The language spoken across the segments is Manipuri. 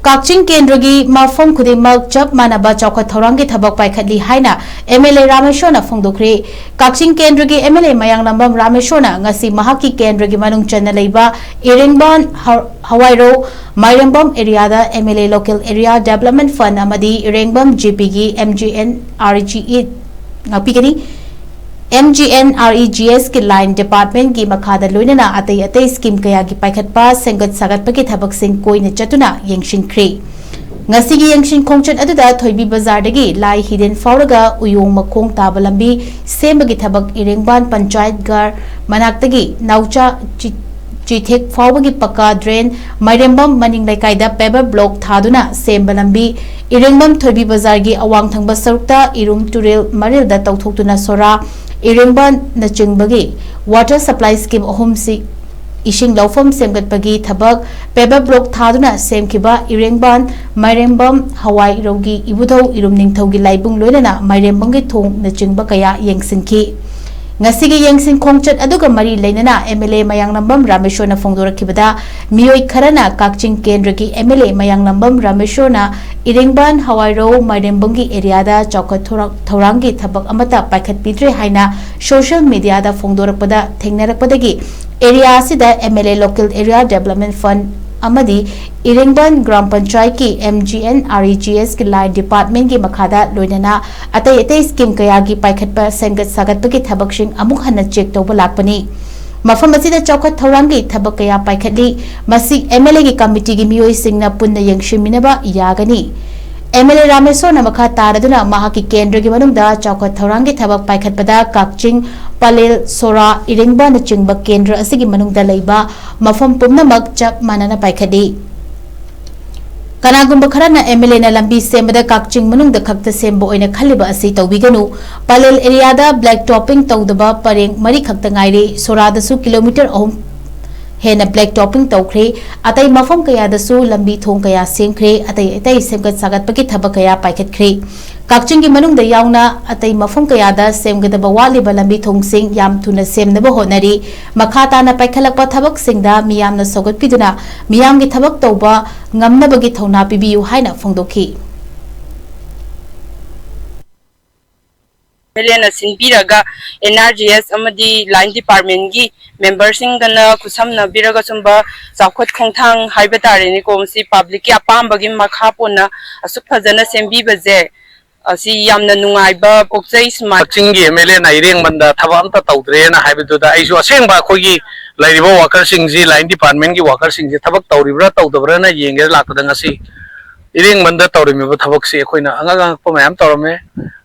Kakching Kendragi Mapham Khudingmak Chap Mannaba Chaokhat Thouranggi Thabak Paikhatli Haina MLA RAMESHWAR PHONGDOKKHRE Kakching Kendragi MLA Mayang Nambam RAMESHWAR ngasi mahaki Kendragi manung channa leiba Irengban Hawairo Mairembam area da MLA Local Area Development Fund amadi Irengbam GPG MGNREGE ngapigani MGNREGS की लाइन डिपार्टमेंट की मखादा लोइनना अतै अतै स्कीम कया की पाइखटपा संगत सागतपकी थबक सिंह कोइने चतुना यंगशिनख्रे ngasiगी यंगशिन खोंगचन अदुदा थोइबी बाजारदगी लाई हिदेन फाउरगा उयोंग मखोंग ताबा लंबी सेमबगी थबक इरेंगबान पंचायत गार मनाक्तगी नाउचा चिथेक फाउबगी पक्का ड्रेन माइरेंबम मनिंग लेकाइदा पेपर ब्लॉक थादुना सेमबा लंबी इरेंगबम थोइबी बाजारगी अवांग थंगबा सरुकता इरुम तुरेल मरिलदा तौथोक्तुना सोरा इरेंगबान नचिंगबगी वाटर सप्लाई स्कीम अहुमसी इशिंग लौफम सेमगतपगी थबक पेपर ब्लॉक थादुना सेमखिबा इरेंगबान माइरेंबम हवाई रोगी इबुधौ इरुम निंगथौगी लाइबुंग लोइनना माइरेंबमगी थोंग नचिंगबा कया यंगसिनखि ngasiगी यंगसिन खोंगचत अदुगा मरी लेनना MLA Mayang Nambam RAMESHWAR na phongdorakibada miyoi kharana Kakching Kendragi MLA Mayang Nambam RAMESHWAR na Irengban Hawairo Mairembamgi area da Chaokhat Thouranggi Thabak amata paikhatpidre haina social media da phongdorakpada thengnarakpadagi area asida MLA Local Area Development Fund amadi Irengban Gram Panchayat ki MGNREGS की लाइन डिपार्टमेंट की मखादा लोइनना अतै अतै स्कीम कया की पाइखटपा संगत सागतपकी थबकसिंग अमुक हन्ना चेक तौबा लाकपनी मफम असिदा चौखट थौरांगी थबक कया पाइखटली मसी MLA की कमिटी की मियोई सिंगना पुन्ना यंगशिमिनबा यागनी MLA RAMESWAR na makha taraduna mahaki Kendragi manungda Chaokhat Thouranggi Thabak Paikhatpada Kakching Palel Sora Irengba na chingba Kendra asigi manungda leiba Mapham Khudingmak Chap Mannaba Paikhatli Kanagumba kharana MLA na lambi sembada Kakching manungda khakta sembo oina khaliba asi tawbiganu Palel area da black topping tawdaba pareng mari khakta ngaire Sora dasu kilometer ahum हेना ब्लैक टॉपिंग तौख्रे अतै मफम कया दसु लंबी थोंग कया सेमख्रे अतै अतै सेमगत सागतपकी थबक कया पाइखतख्रे काक्चिंग की मनुंग द यावना अतै मफम कया द सेमगदब वालिब लंबी थोंग सिंग याम थुना सेमनब होनरी मखाताना पाइखलकपा थबक सिंगदा मियामना सौगतपिदुना मियाम की थबक तौबा ngamnabagi thona pibiyu haina phongdokhi Melena Sinbiraga NRGS amadi line department gi members singana kusamna biraga sumba Chaokhat khongthang haibatare ni komsi public ki apambagi makha ponna asuk phajana sembi baje asi yamna nungai ba pokjai smart chingi MLA na ireng banda thawam ta tawdre na haibidu da aisu asengba khogi lairibo worker singji line department gi worker singji thabak tawribra tawdabra na yenge lakada ngasi ireng banda tawrimi ba thabak se khoina anga pa mayam tawrame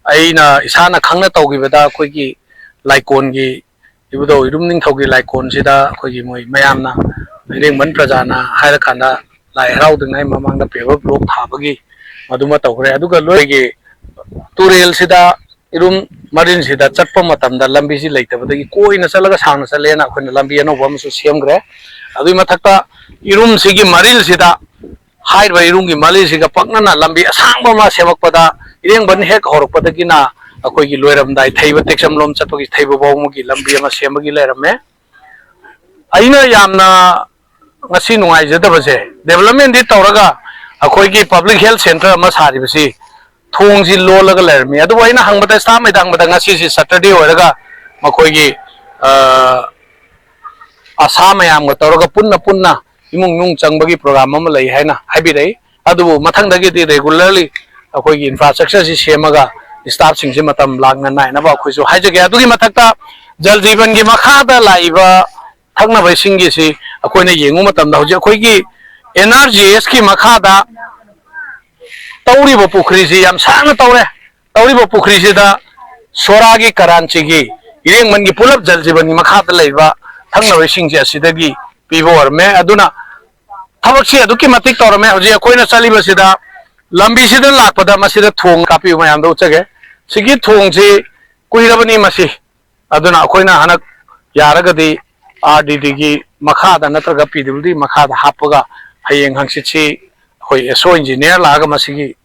aina isana khangna tawgibada khogi laikon gi ibudo irumning thogi laikon sida khogi moi mayamna ireng ban prajana haira khanda lai haraudngai mamangda paper block thabagi maduma tawre aduga loigi turel sida irum marin sida chatpa matamda lambi si leitabadagi koina chalaga sangna chalena khoina lambi ano bamsu semgre adui mathakta irum sigi maril sida hairba irungi mali siga paknana lambi asangba ma semakpada ireng ban hek horokpadagi na akoi gi loiramdai thaiba teksam lom chatpagi thaiba bawmugi lambi ama semagi lerame aina yamna ngasi nungai jadabase development di tawraga akoi gi public health center ama saribasi thongji lolaga lerme adu aina hangbata samai dangbata ngasi si saturday oraga makoi gi asama yam ga tawraga punna imung nung changbagi program ama lai haina habirei adu mathangdagi di regularly akoi gi infrastructure si semaga staff sing si matam lagna nai na ba khoi so haijage adu gi mathakta jal jeevan gi makhada laiba thakna bai sing gi si akoi na yengu matam da hoje akoi gi NRGS ki makhada Tauribo Pukhri si yam sang tawre Tauribo Pukhri si da Soragi Karanchi gi ireng man gi pulap jal jeevan gi makhada laiba thakna bai sing ji asidagi pibo arme aduna thabak si aduki matik tawrame hoje akoi na chaliba sida lambi sida lakpada masida thong kapi mayam do chage sigi thong ji kuirabani masi aduna akoi na hanak yaragadi RDD gi makhada natraga PWD makhada hapaga hayeng hangsit si hoi SO engineer laga masigi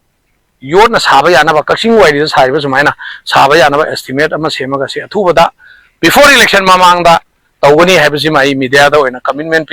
yona saba yana ba Kakching wide saiba sumaina saba yana ba estimate ama semaga si athubada before election mamangda tawgani habisi mai media da oina commitment